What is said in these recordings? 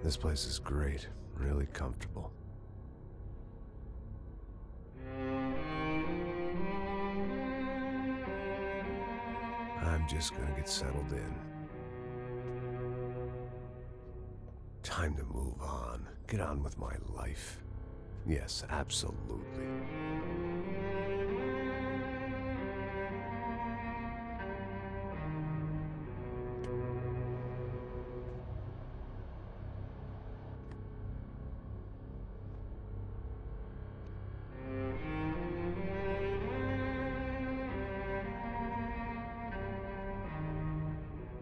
This place is great, really comfortable. I'm just gonna get settled in. Time to move on. Get on with my life. Yes, absolutely.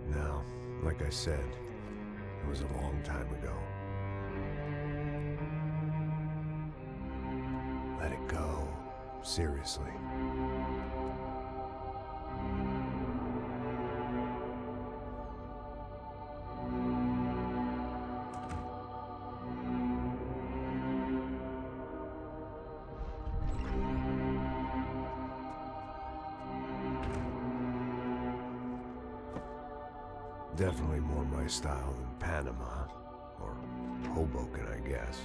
Now, like I said, it was a long time ago. Let it go. Seriously. Definitely more my style than Panama, or Hoboken, I guess.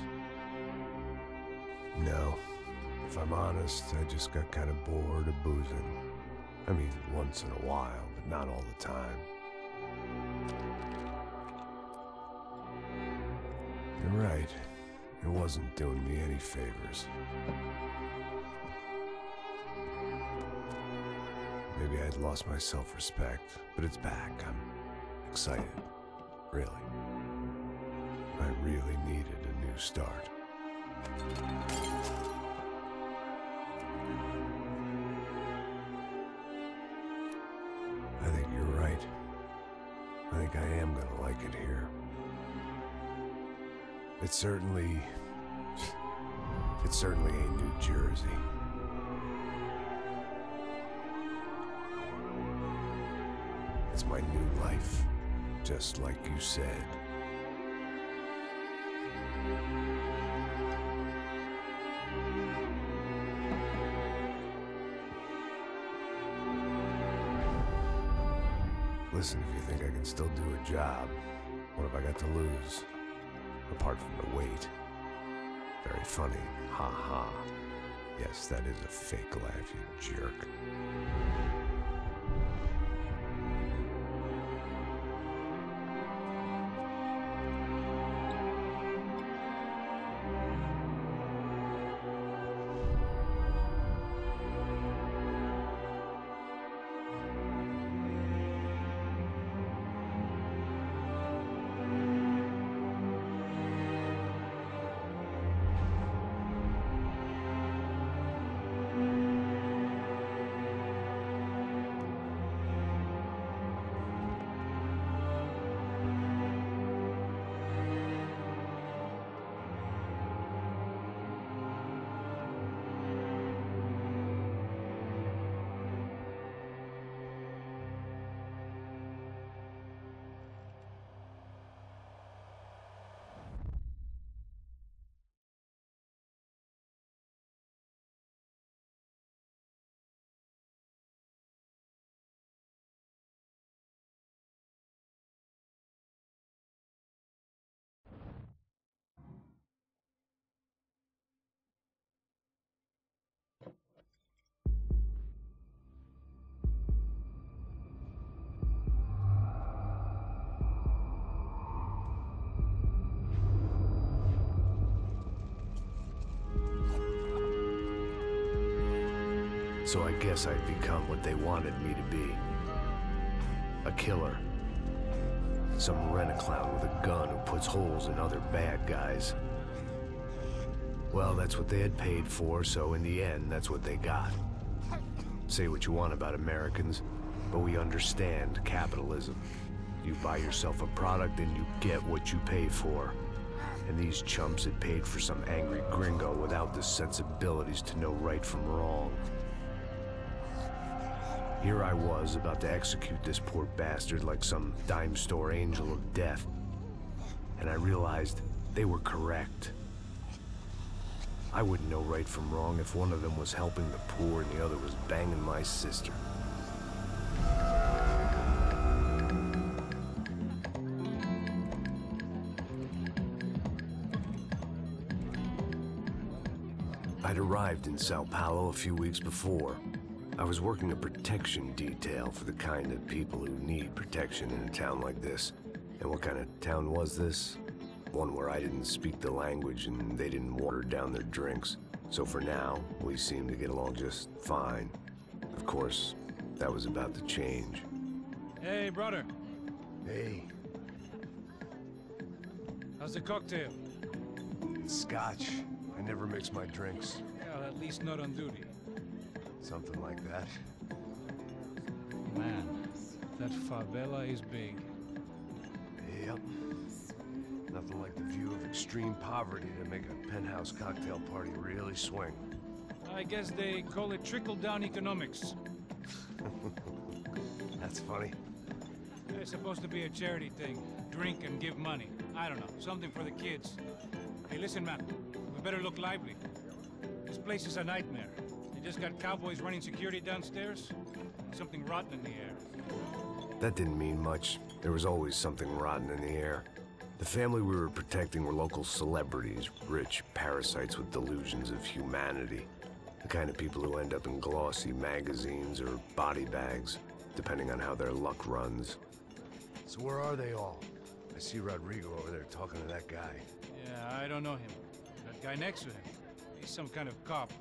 No, if I'm honest, I just got kind of bored of boozing. I mean, once in a while, but not all the time. You're right, it wasn't doing me any favors. Maybe I'd lost my self-respect, but it's back. I'm excited, really. I really needed a new start. I think you're right. I think I am gonna like it here. It certainly ain't New Jersey. It's my new life, just like you said. Listen, if you think I can still do a job, what have I got to lose? Apart from the weight. Very funny. Ha ha. Yes, that is a fake laugh, you jerk. So I guess I'd become what they wanted me to be. A killer. Some rent-a-clown with a gun who puts holes in other bad guys. Well, that's what they had paid for, so in the end, that's what they got. Say what you want about Americans, but we understand capitalism. You buy yourself a product and you get what you pay for. And these chumps had paid for some angry gringo without the sensibilities to know right from wrong. Here I was, about to execute this poor bastard like some dime store angel of death. And I realized they were correct. I wouldn't know right from wrong if one of them was helping the poor and the other was banging my sister. I'd arrived in Sao Paulo a few weeks before. I was working a protection detail for the kind of people who need protection in a town like this. And what kind of town was this? One where I didn't speak the language and they didn't water down their drinks. So for now, we seemed to get along just fine. Of course, that was about to change. Hey, brother. Hey. How's the cocktail? It's scotch. I never mix my drinks. Well, at least not on duty. Something like that. Man, that favela is big. Yep. Nothing like the view of extreme poverty to make a penthouse cocktail party really swing. I guess they call it trickle-down economics. That's funny. It's supposed to be a charity thing. Drink and give money. I don't know, something for the kids. Hey, listen, man. We better look lively. This place is a nightmare. They just got cowboys running security downstairs. Something rotten in the air. That didn't mean much. There was always something rotten in the air. The family we were protecting were local celebrities, rich parasites with delusions of humanity. The kind of people who end up in glossy magazines or body bags, depending on how their luck runs. So where are they all? I see Rodrigo over there talking to that guy. Yeah, I don't know him. That guy next to him, he's some kind of cop.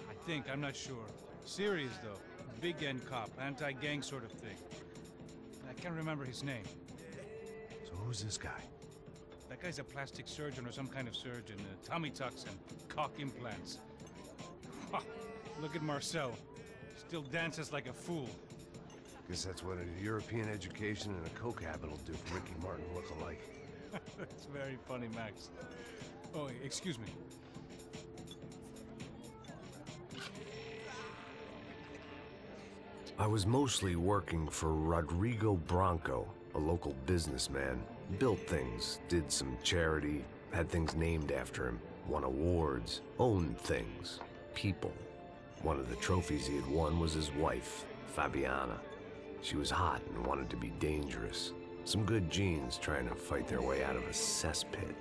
I think, I'm not sure. Serious, though. Big-end cop, anti-gang sort of thing. I can't remember his name. So who's this guy? That guy's a plastic surgeon or some kind of surgeon. Tummy tucks and cock implants. Look at Marcel. Still dances like a fool. Guess that's what a European education and a coke habit will do for Ricky Martin look-alike. That's very funny, Max. Oh, excuse me. I was mostly working for Rodrigo Branco, a local businessman. Built things, did some charity, had things named after him, won awards, owned things, people. One of the trophies he had won was his wife, Fabiana. She was hot and wanted to be dangerous. Some good genes trying to fight their way out of a cesspit.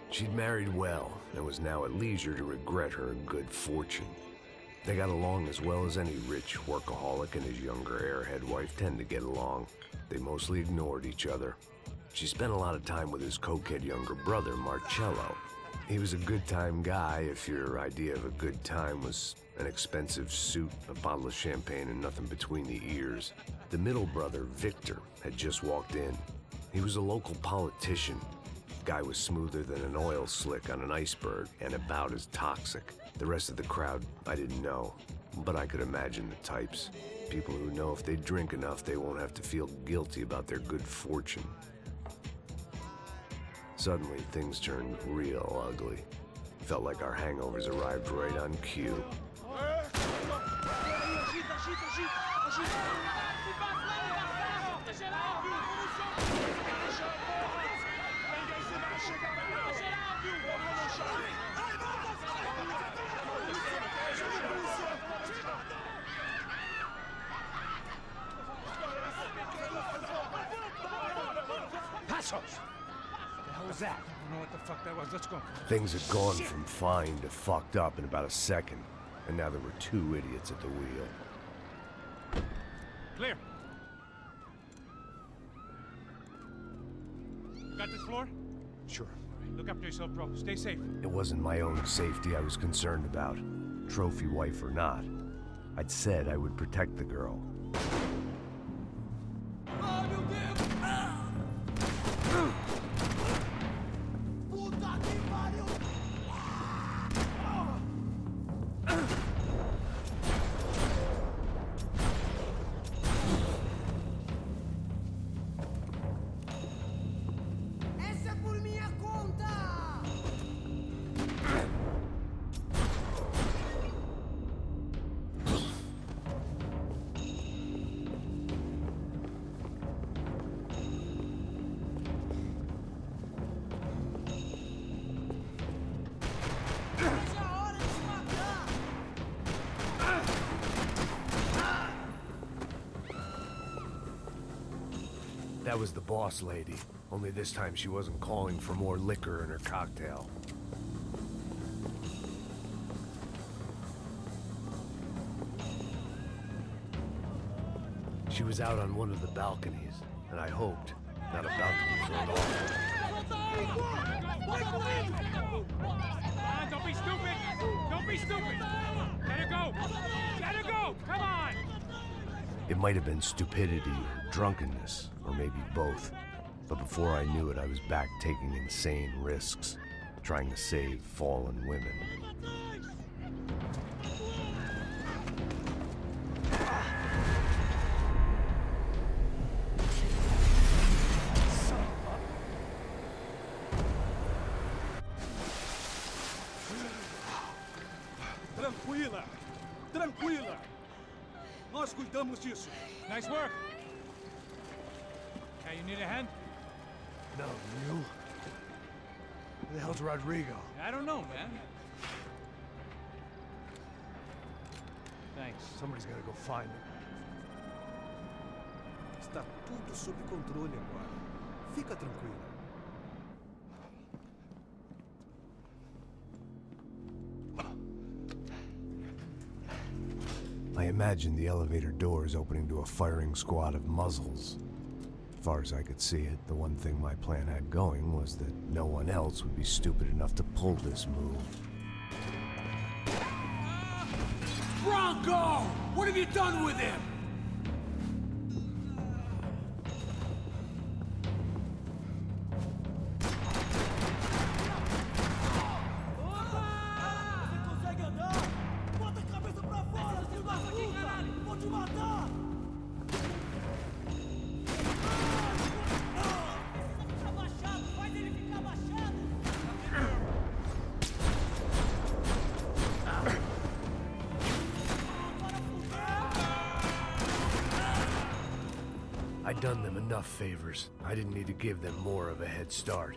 She'd married well and was now at leisure to regret her good fortune. They got along as well as any rich workaholic and his younger airhead wife tend to get along. They mostly ignored each other. She spent a lot of time with his cokehead younger brother, Marcello. He was a good-time guy if your idea of a good time was an expensive suit, a bottle of champagne, and nothing between the ears. The middle brother, Victor, had just walked in. He was a local politician. Guy was smoother than an oil slick on an iceberg and about as toxic. The rest of the crowd, I didn't know, but I could imagine the types. People who know if they drink enough, they won't have to feel guilty about their good fortune. Suddenly, things turned real ugly. Felt like our hangovers arrived right on cue. Passos! What the hell was that? I don't know what the fuck that was. Let's go. Things had gone from fine to fucked up in about a second, and now there were two idiots at the wheel. Clear. You got this floor? Sure. Look after yourself, bro. Stay safe. It wasn't my own safety I was concerned about, trophy wife or not. I'd said I would protect the girl. That was the boss lady, only this time she wasn't calling for more liquor in her cocktail. She was out on one of the balconies, and I hoped, not about to be thrown off. Don't be stupid! Don't be stupid! Let her go! Let her go! Come on! It might have been stupidity or drunkenness, or maybe both. But before I knew it, I was back taking insane risks, trying to save fallen women. Tranquila! Tranquila! Nós cuidamos disso. Nice work! Hey, you need a hand? No, you? Who the hell's Rodrigo? I don't know, man. Thanks. Somebody's gotta go find him. Está tudo sob controle agora. Fica tranquila. I imagined the elevator doors opening to a firing squad of muzzles. As far as I could see it, the one thing my plan had going was that no one else would be stupid enough to pull this move. Bronco! What have you done with him? I'd done them enough favors. I didn't need to give them more of a head start.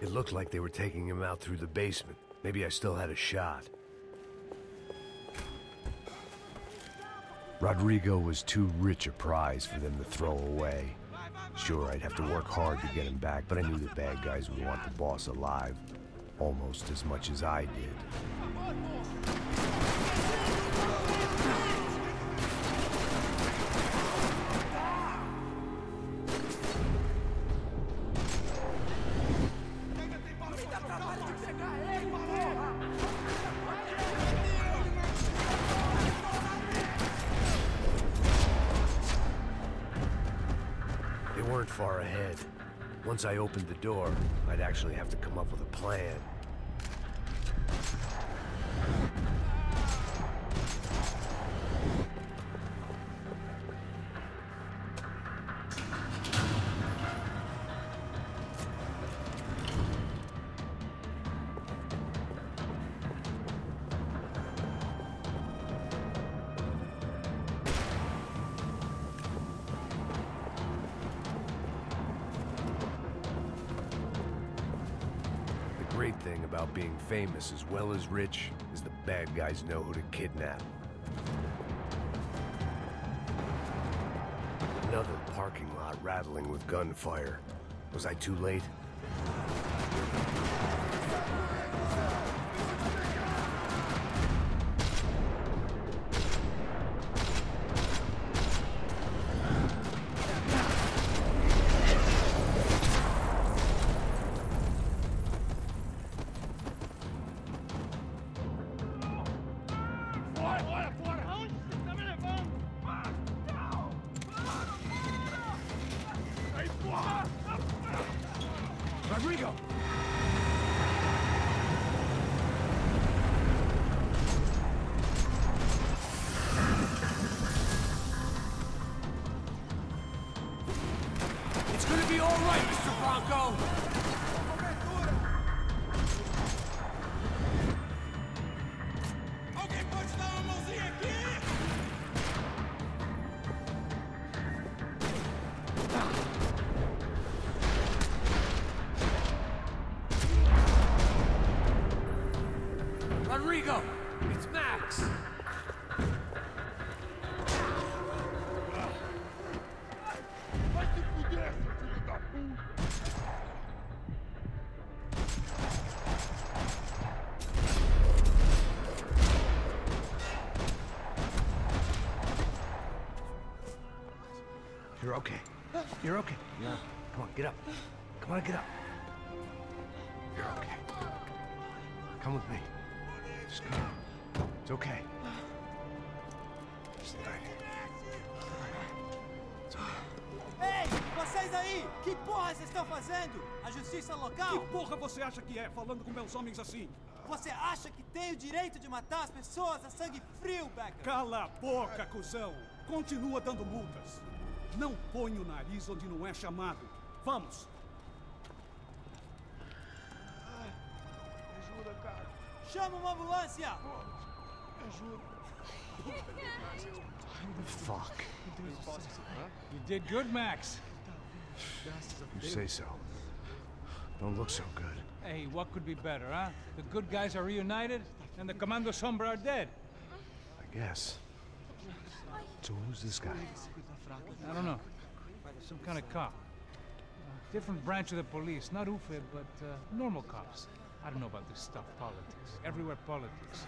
It looked like they were taking him out through the basement. Maybe I still had a shot. Rodrigo was too rich a prize for them to throw away. Sure, I'd have to work hard to get him back, but I knew the bad guys would want the boss alive, almost as much as I did. They weren't far ahead. Once I opened the door, I'd actually have to come up with a plan. The great thing about being famous as well as rich is the bad guys know who to kidnap. Another parking lot rattling with gunfire. Was I too late? Rodrigo! It's gonna be all right, Mr. Bronco! Rodrigo, it's Max. You're okay. You're okay. Yeah. Come on, get up. Come on, get up. You're okay. Come with me. Just come on. It's okay. Stay right here. It's okay. Ei, vocês aí! Que porra vocês estão fazendo? A justiça local? Que porra você acha que é, falando com meus homens assim? Você acha que tem o direito de matar as pessoas a sangue frio, Becker? Cala a boca, cuzão! Continua dando multas. Não põe o nariz onde não é chamado. Vamos! Ajuda, cara. Chama uma ambulância! Ajuda. Fuck. You did good, Max. You say so. Don't look so good. Hey, what could be better, huh? The good guys are reunited, and the Commando Sombra are dead. I guess. So who's this guy? I don't know. Some kind of cop. Different branch of the police. Not UFE, but normal cops. I don't know about this stuff, politics. Everywhere politics.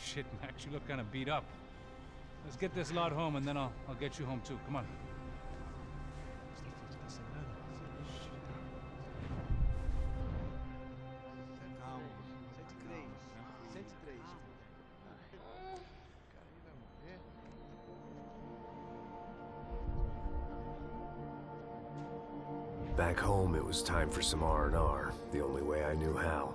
Shit, Max, you look kind of beat up. Let's get this lot home, and then I'll get you home, too. Come on. Back home, it was time for some R&R, the only way I knew how.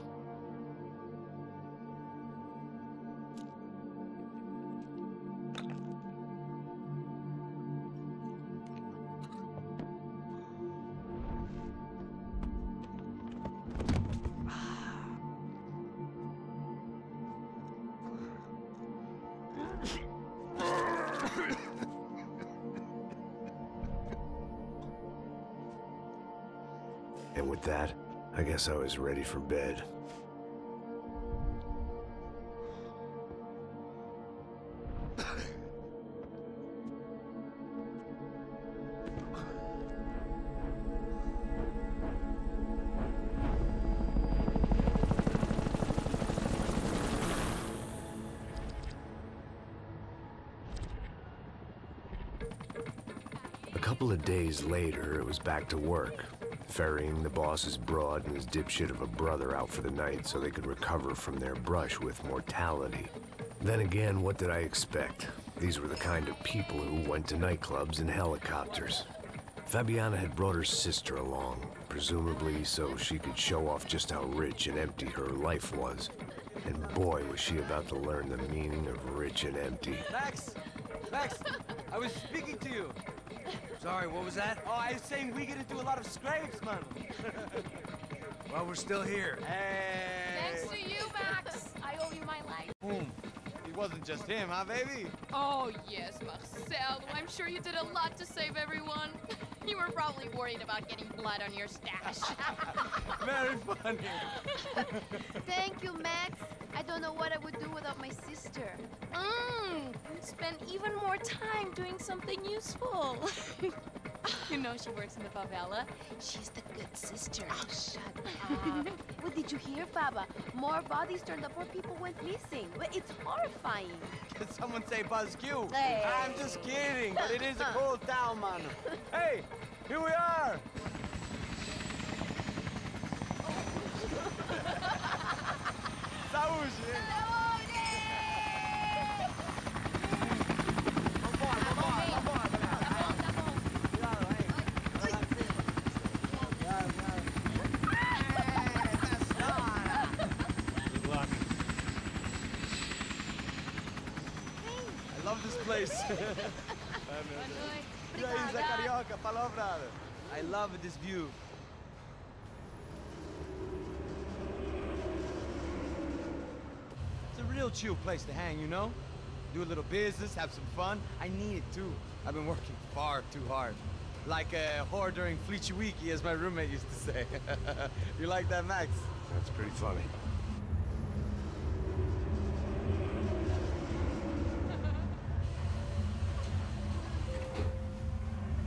And with that, I guess I was ready for bed. A couple of days later, it was back to work. Ferrying the boss's broad and his dipshit of a brother out for the night so they could recover from their brush with mortality. Then again, what did I expect? These were the kind of people who went to nightclubs in helicopters. Fabiana had brought her sister along, presumably so she could show off just how rich and empty her life was. And boy, was she about to learn the meaning of rich and empty. Max! Max! I was speaking to you! Sorry, what was that? Oh, I was saying we get into a lot of scrapes, man. Well, we're still here. Hey! Thanks to you, Max. I owe you my life. Boom. It wasn't just him, huh, baby? Oh, yes, Marcel. I'm sure you did a lot to save everyone. You were probably worried about getting blood on your stash. Very funny. Thank you, Max. I don't know what I would do without my sister. Spend even more time doing something useful. You know she works in the favela. She's the good sister. Oh, shut up. What did you hear, Baba? More bodies turned up where people went missing. It's horrifying. Did someone say Buzz Q? Hey. I'm just kidding, but it is a cool town, man. Hey, here we are. Saúde! I love this place. Carioca, palavra. I love this view. It's a real chill place to hang, you know? Do a little business, have some fun. I need it too. I've been working far too hard. Like a whore during Fleechy Weeky, as my roommate used to say. You like that, Max? That's pretty funny.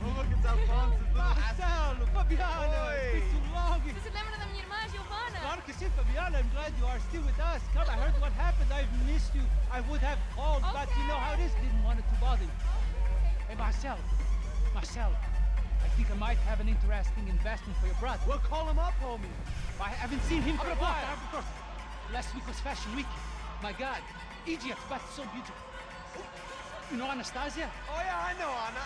Oh, look, it's Alfonso's little Marcelo, Fabiana, Oi. it's too long. Você se lembra da minha irmã, Giovanna? Claro que sim, Fabiana. I'm glad you are still with us. Come, I heard what happened. I've missed you. I would have called, but you know how it is. Didn't want it to bother you. Hey, Marcel, Marcelo, I think I might have an interesting investment for your brother. Well, call him up, homie. I haven't seen him for a while. Last week was Fashion Week. My God, Egypt, but so beautiful. You know Anastasia? Oh, yeah, I know Anna.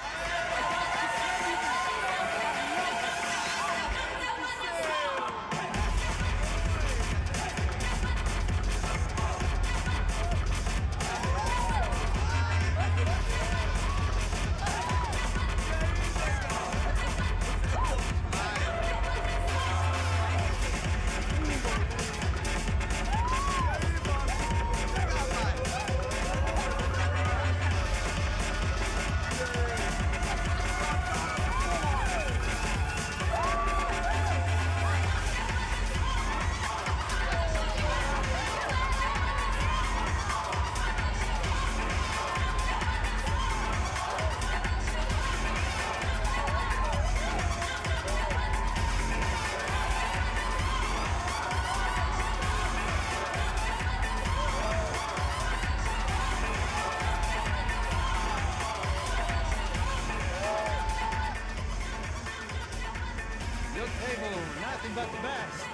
Nothing but the best.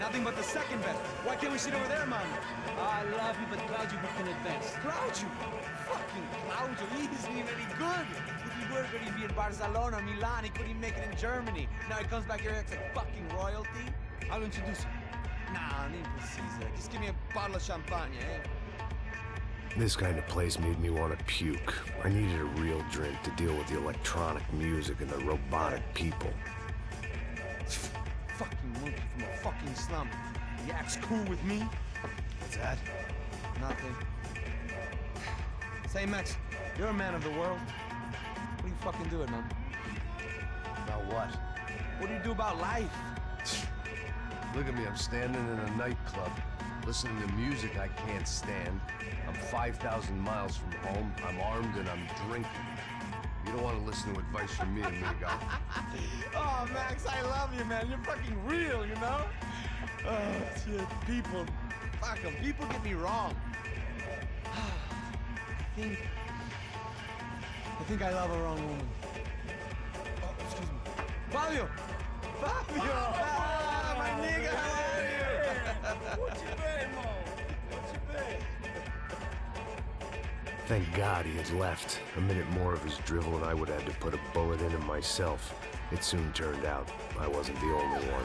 Nothing but the second best. Why can't we sit over there, man? I love you, but Claudio booked in advance. Claudio? Fucking Claudio, he isn't even any good. If he were good, he'd be in Barcelona, Milan. He couldn't even make it in Germany. Now he comes back here, acts like fucking royalty. I'll introduce you. Nah, need precisa. Just give me a bottle of champagne, eh? This kind of place made me want to puke. I needed a real drink to deal with the electronic music and the robotic people. Fucking monkey from a fucking slum. He acts cool with me. What's that? Nothing. Say, Max, you're a man of the world. What do you fucking do it, man? About what? What do you do about life? Look at me, I'm standing in a nightclub, listening to music I can't stand. I'm 5,000 miles from home, I'm armed, and I'm drinking. You don't want to listen to advice from me, amigo. Oh, Max, I love you, man. You're fucking real, you know? Oh, shit. People. Fuck them. People get me wrong. I think I love a wrong woman. Oh, excuse me. Fabio! Fabio! Ah, my nigga, how are you? What you been, Mo? What you been? Thank God he had left. A minute more of his drivel and I would have had to put a bullet in him myself. It soon turned out I wasn't the only one.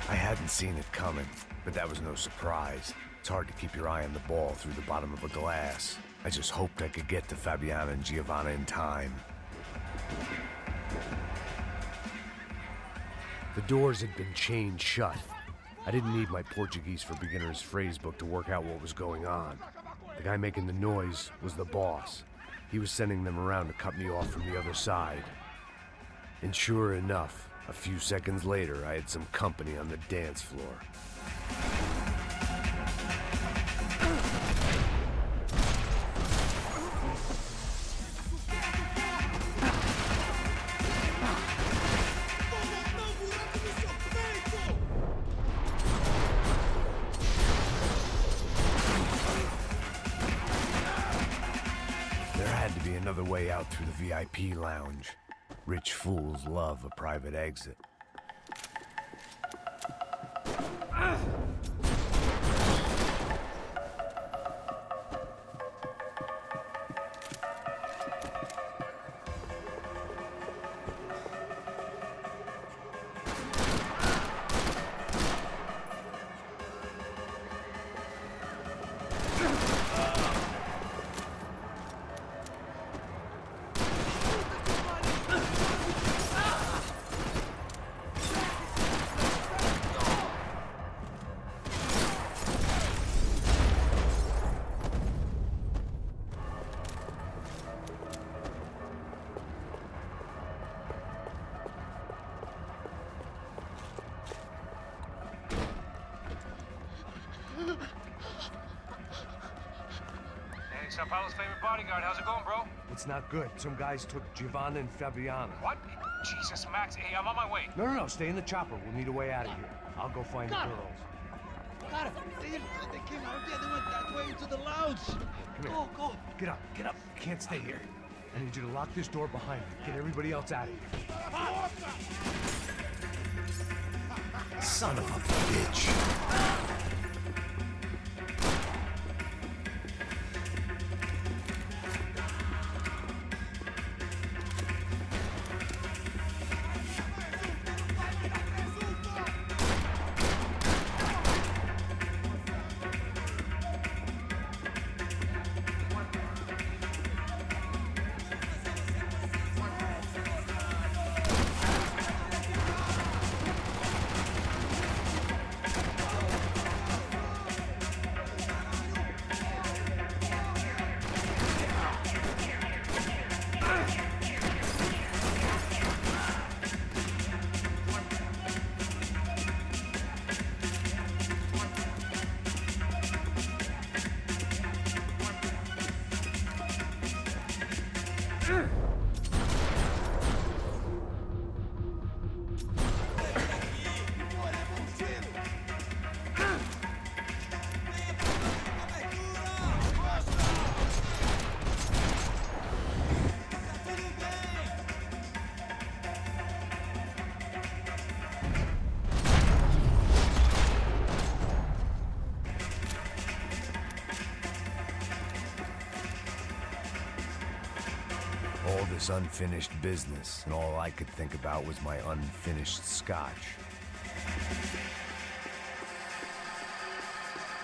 I hadn't seen it coming, but that was no surprise. It's hard to keep your eye on the ball through the bottom of a glass. I just hoped I could get to Fabiana and Giovanna in time. The doors had been chained shut. I didn't need my Portuguese for Beginners phrase book to work out what was going on. The guy making the noise was the boss. He was sending them around to cut me off from the other side. And sure enough, a few seconds later, I had some company on the dance floor. There had to be another way out through the VIP lounge. Rich fools love a private exit. Sao Paulo's favorite bodyguard. How's it going, bro? It's not good. Some guys took Giovanna and Fabiana. What? Jesus, Max. Hey, I'm on my way. No, stay in the chopper. We'll need a way out of here. I'll go find the girls. Cara, they came out there. They went that way into the lounge. Come here. Go. Get up. You can't stay here. I need you to lock this door behind you. Get everybody else out of here. Son of a bitch. All this unfinished business, and all I could think about was my unfinished scotch.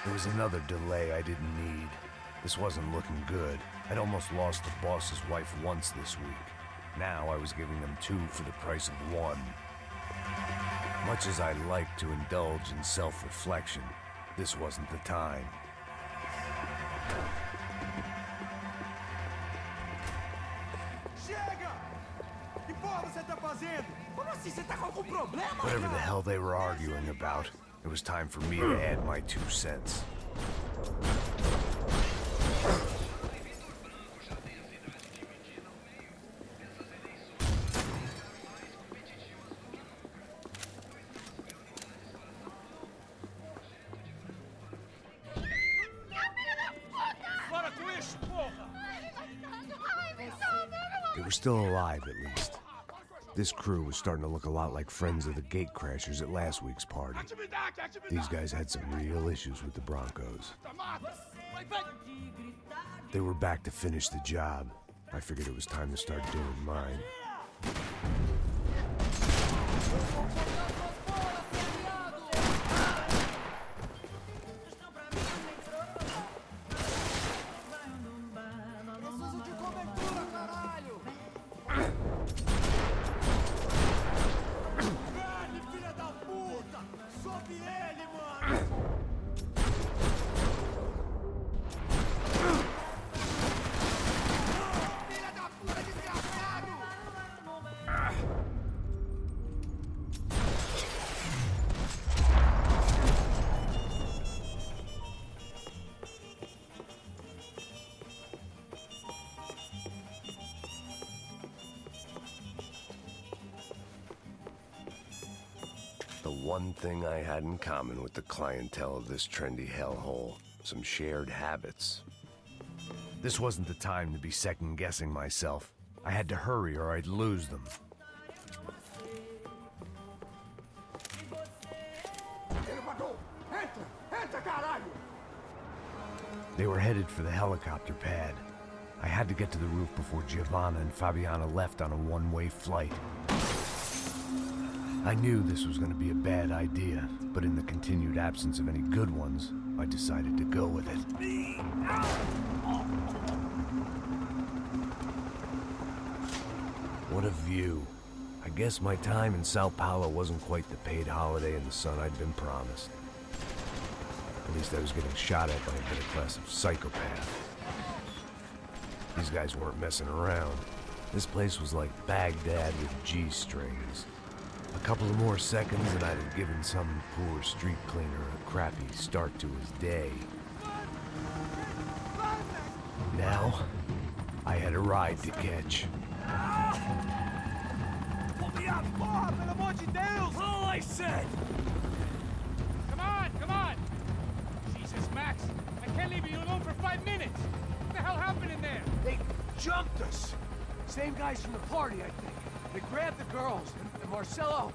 There was another delay I didn't need. This wasn't looking good. I'd almost lost the boss's wife once this week. Now I was giving them two for the price of one. Much as I like to indulge in self-reflection, this wasn't the time. Whatever the hell they were arguing about, it was time for me to add my 2 cents. They were still alive, at least. This crew was starting to look a lot like friends of the gatecrashers at last week's party. These guys had some real issues with the Broncos. They were back to finish the job. I figured it was time to start doing mine. The one thing I had in common with the clientele of this trendy hellhole, some shared habits. This wasn't the time to be second-guessing myself. I had to hurry or I'd lose them. They were headed for the helicopter pad. I had to get to the roof before Giovanna and Fabiana left on a one-way flight. I knew this was going to be a bad idea, but in the continued absence of any good ones, I decided to go with it. What a view. I guess my time in Sao Paulo wasn't quite the paid holiday in the sun I'd been promised. At least I was getting shot at by a better class of psychopath. These guys weren't messing around. This place was like Baghdad with G-strings. A couple of more seconds and I'd have given some poor street cleaner a crappy start to his day. now, I had a ride to catch. Pull me up, Bob! Pelo amor de Deus! All I said! Come on, come on! Jesus, Max, I can't leave you alone for 5 minutes. What the hell happened in there? They jumped us. Same guys from the party, I think. They grabbed the girls, and Marcelo,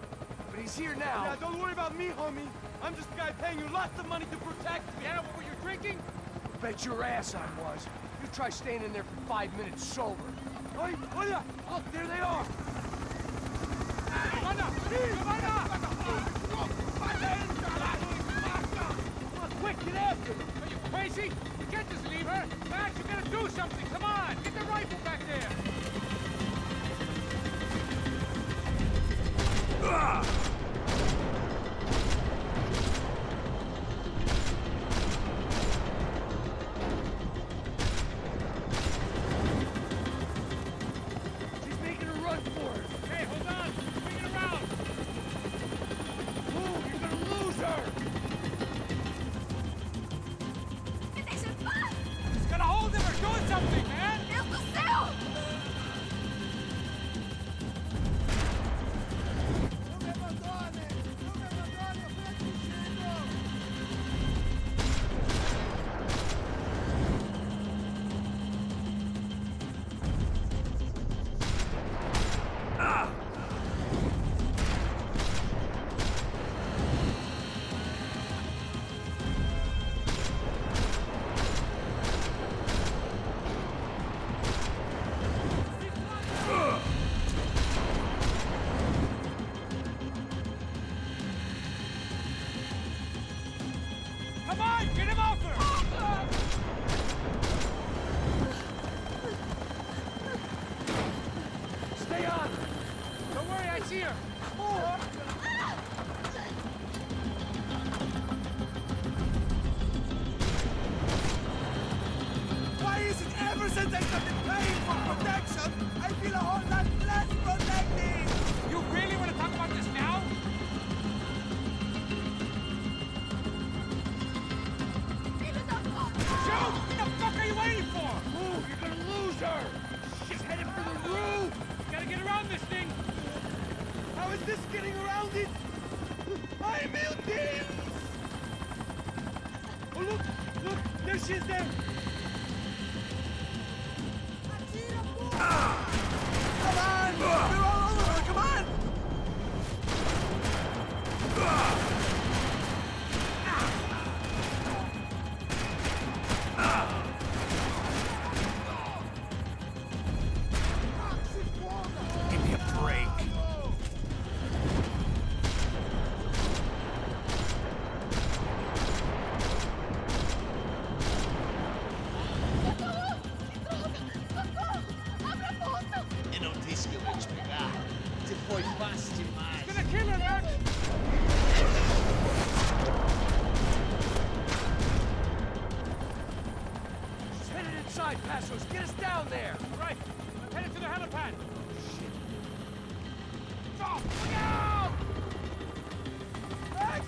but he's here now. Yeah, don't worry about me, homie. I'm just a guy paying you lots of money to protect me. Yeah, what were you drinking? Bet your ass I was. You try staying in there for 5 minutes sober. Oi, olha! Look, there they are! Giovanna! Giovanna! Quick, get after them! Are you crazy? You can't just leave her. Max, you gotta do something. Come on, get the rifle back there. She's making a run for it! Hey, hold on. Bring it around. Move, you're gonna lose her! Just gotta hold him or doing something, man. Deus do céu! Come on, get him off her. Stay on! Don't worry, I see her. Why is it ever since I started paying for protection, I feel a whole lot less protected? You really want to talk about this now? Shoot! What the fuck are you waiting for? Move, you're gonna lose her! She's headed for the roof! Gotta get around this thing. How is this getting around it? I'm melting! Oh, look! Look! There she is there! Come on! We're all over her, come on! Give me a break. Eu não disse que eu ia te pegar. Você foi fácil demais. Gonna kill her, Max. She's headed inside, Passos! Get us down there! Right. I'm headed to the helipad. Stop! Look out! Max!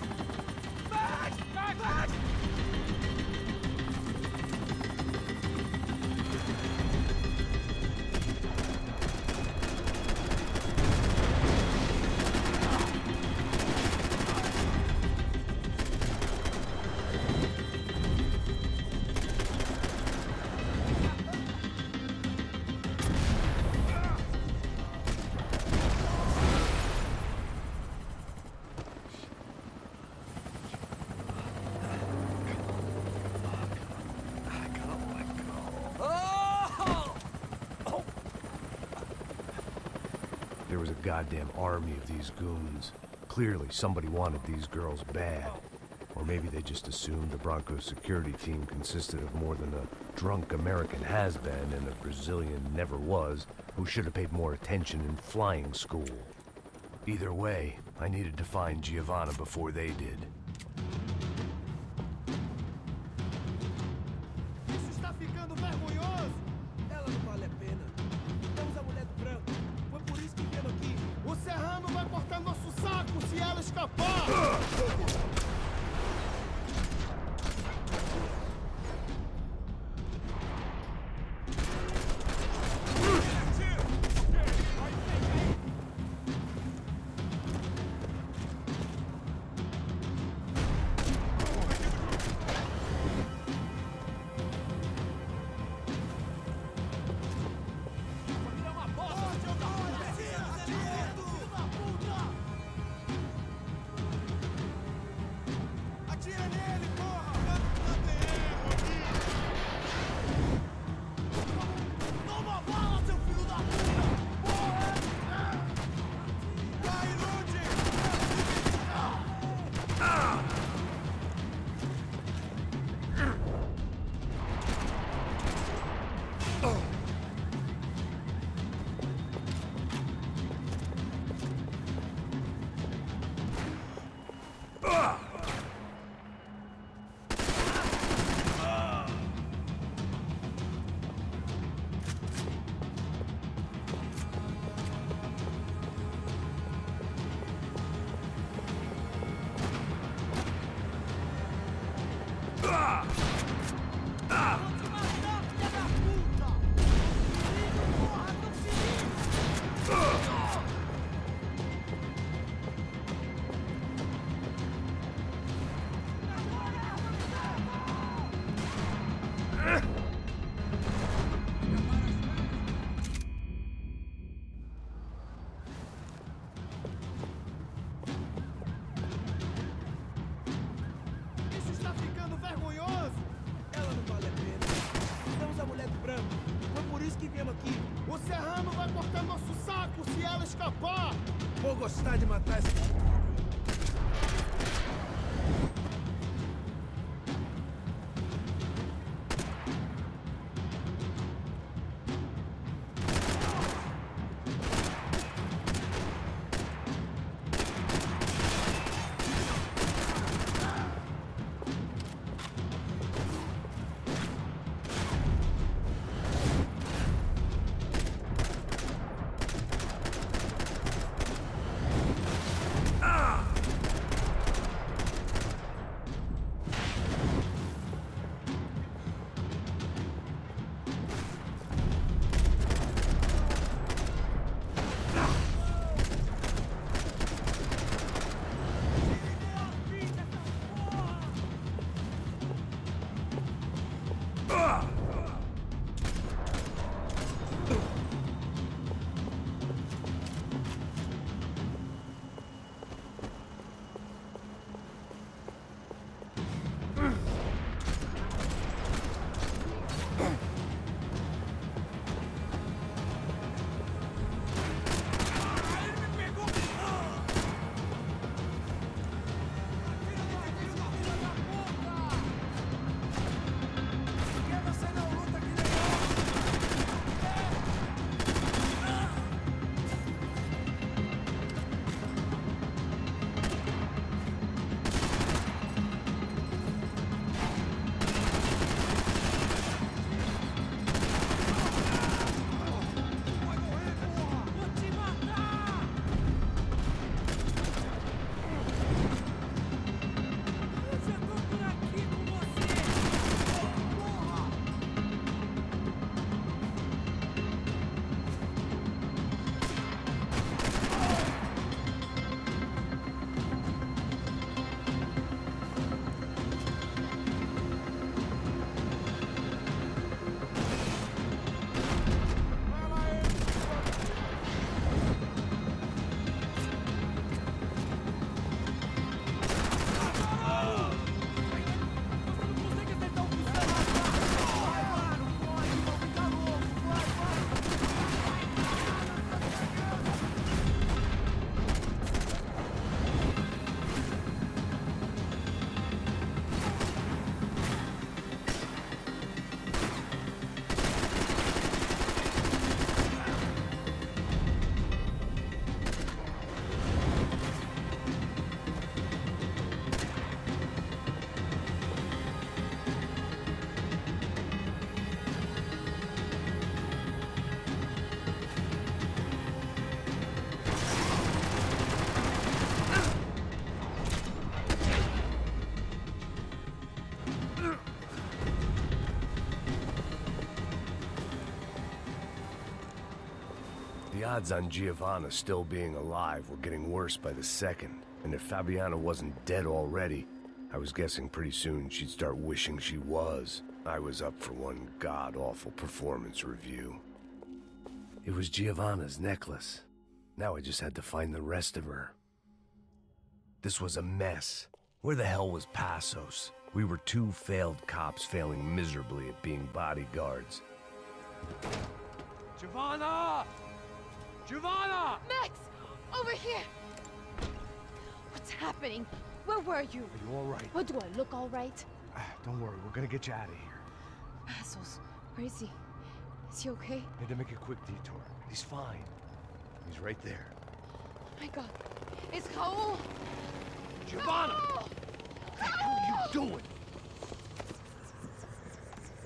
Max! Max! Max! There was a goddamn army of these goons. Clearly, somebody wanted these girls bad. Or maybe they just assumed the Broncos security team consisted of more than a drunk American has-been and a Brazilian never was who should have paid more attention in flying school. Either way, I needed to find Giovanna before they did. Isso está ficando vergonhoso! Ela não vale a pena. Temos a mulher do branco. Foi por isso que viemos aqui. O Serrano vai cortar nosso saco se ela escapar! branco. Foi por isso que viemos aqui. O Serrano vai cortar nosso saco se ela escapar. Vou gostar de matar essa... The odds on Giovanna still being alive were getting worse by the second, and if Fabiana wasn't dead already, I was guessing pretty soon she'd start wishing she was. I was up for one god-awful performance review. It was Giovanna's necklace. Now I just had to find the rest of her. This was a mess. Where the hell was Passos? We were two failed cops failing miserably at being bodyguards. Giovanna! Giovanna! Max! Over here! What's happening? Where were you? Are you all right? What, do I look all right? Don't worry, we're gonna get you out of here. Passos, where is he? Is he okay? Had to make a quick detour. He's fine. He's right there. Oh my god. It's Raul! Giovanna! No! What the hell are you doing?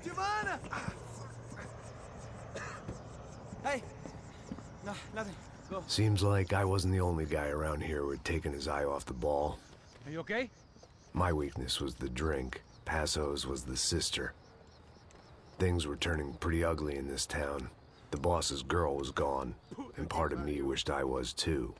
Giovanna! Hey! No, nothing. Go. Seems like I wasn't the only guy around here who had taken his eye off the ball. Are you okay? My weakness was the drink. Passos was the sister. Things were turning pretty ugly in this town. The boss's girl was gone, and part of me wished I was too.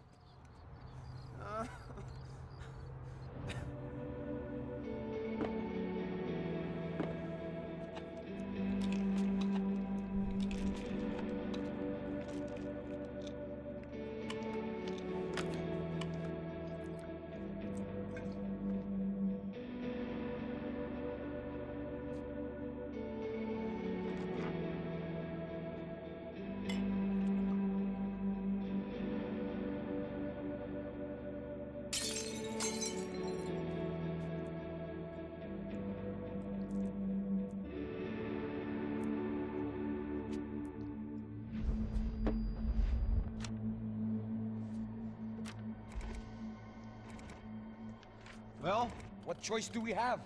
Well, what choice do we have?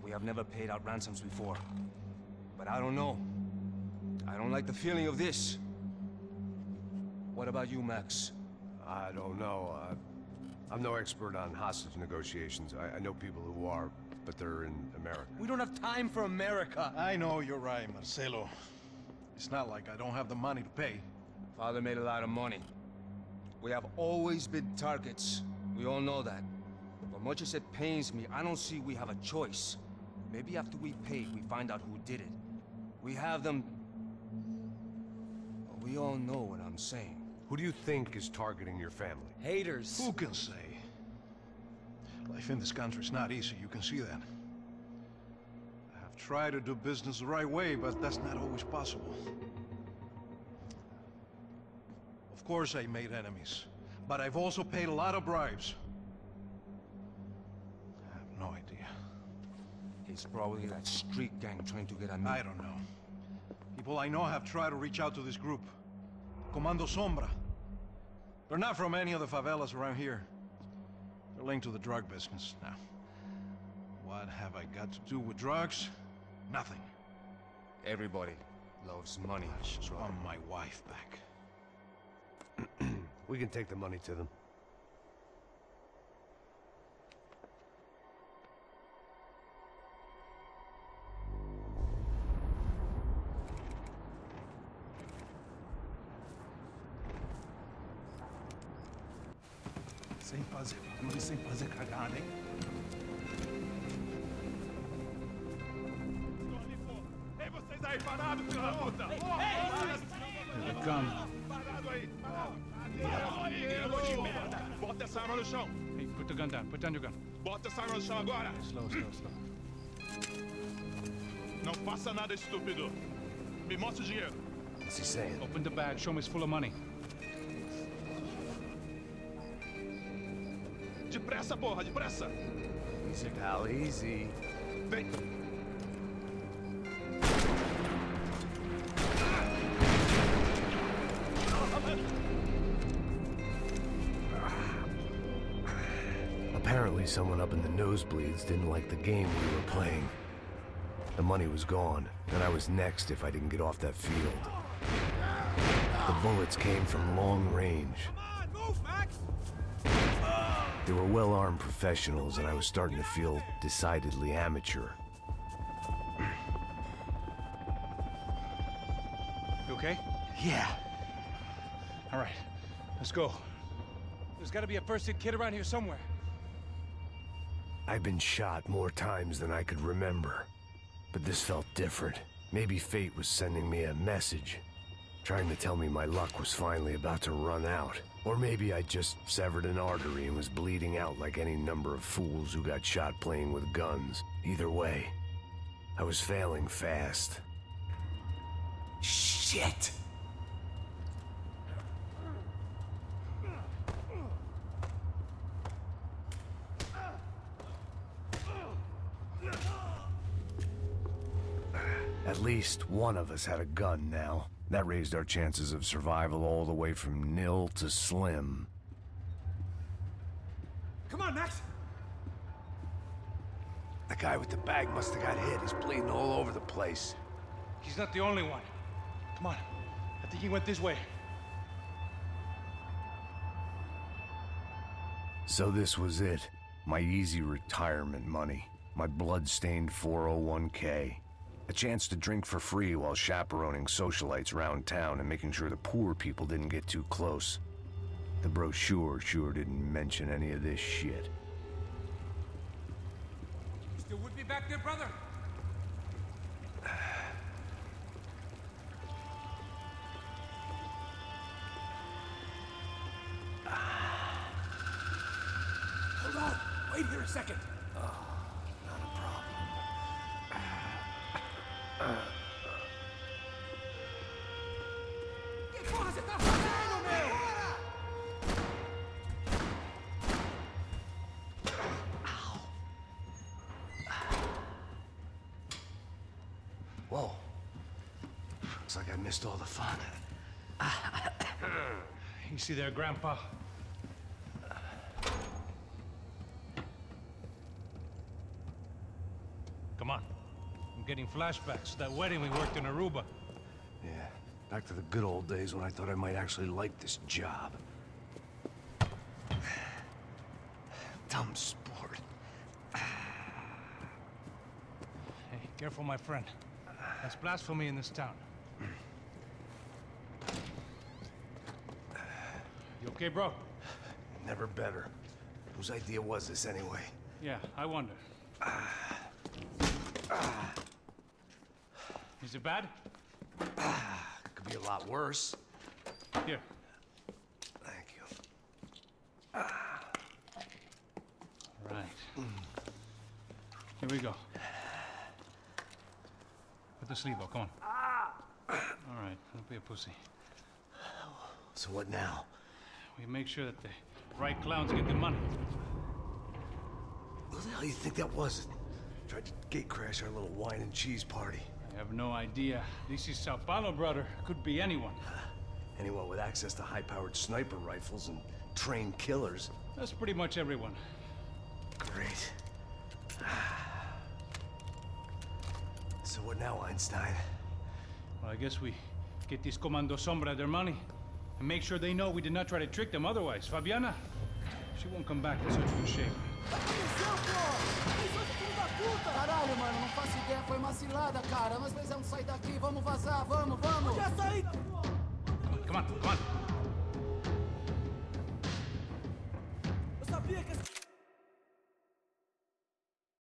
We have never paid out ransoms before. But I don't know. I don't like the feeling of this. What about you, Max? I don't know. I'm no expert on hostage negotiations. I know people who are, but they're in America. We don't have time for America. I know you're right, Marcelo. It's not like I don't have the money to pay. Father made a lot of money. We have always been targets. We all know that. But much as it pains me, I don't see we have a choice. Maybe after we pay, we find out who did it. We have them... We all know what I'm saying. Who do you think is targeting your family? Haters. Who can say? Life in this country is not easy, you can see that. I have tried to do business the right way, but that's not always possible. Of course I made enemies, but I've also paid a lot of bribes. I have no idea. It's probably that street gang trying to get at me. I don't know. People I know have tried to reach out to this group. Comando Sombra. They're not from any of the favelas around here. They're linked to the drug business. Now, what have I got to do with drugs? Nothing. Everybody loves money. I just want my wife back. We can take the money to them. Sem fazer cagada, hein? Ei, vocês aí, parados, filho da puta! Here they come. Parado aí! Parado! Merda! Bota essa arma no chão! Hey, put the gun down. Put down your gun. Bota essa arma no chão agora! Slow. Não faça nada, estúpido! Me mostra o dinheiro! What's he saying? Open the bag. Show me it's full of money. Depressa, porra! Depressa! Easy, pal, easy. Vem! Apparently someone up in the nosebleeds didn't like the game we were playing. The money was gone, and I was next if I didn't get off that field. The bullets came from long range. Come on, move, Max! They were well-armed professionals, and I was starting to feel decidedly amateur. You okay? Yeah. All right, let's go. There's got to be a first-aid kit around here somewhere. I've been shot more times than I could remember, but this felt different. Maybe fate was sending me a message, trying to tell me my luck was finally about to run out. Or maybe I just severed an artery and was bleeding out like any number of fools who got shot playing with guns. Either way, I was failing fast. Shit! At least one of us had a gun now. That raised our chances of survival all the way from nil to slim. Come on, Max! The guy with the bag must have got hit. He's bleeding all over the place. He's not the only one. Come on. I think he went this way. So this was it. My easy retirement money. My blood-stained 401k. A chance to drink for free while chaperoning socialites around town and making sure the poor people didn't get too close. The brochure sure didn't mention any of this shit. Still with me back there, brother? Hold on! Wait here a second! Que porra você tá fazendo, meu? Whoa. Looks like I missed all the fun. You see there, Grandpa? getting flashbacks. That wedding we worked in Aruba. Yeah, back to the good old days when I thought I might actually like this job. Dumb sport. Hey, careful, my friend. That's blasphemy in this town. You okay, bro? Never better. Whose idea was this, anyway? Yeah, I wonder. Is it bad? Could be a lot worse. Here. Thank you. Right. Here we go. Put the sleeve on, come on. All right, don't be a pussy. So what now? We make sure that the right clowns get the money. Who the hell do you think that was? Tried to gate crash our little wine and cheese party. I have no idea. This is Sao Paulo, brother. Could be anyone. Anyone with access to high-powered sniper rifles and trained killers. That's pretty much everyone. Great. So what now, Einstein? Well, I guess we get these Comando Sombra their money. And make sure they know we did not try to trick them otherwise. Fabiana, she won't come back in such good shape. Caralho, mano, não faço ideia, foi uma cilada, cara. Nós precisamos sair daqui, vamos vazar, vamos! Onde é a saída? Come on, come on. Eu sabia que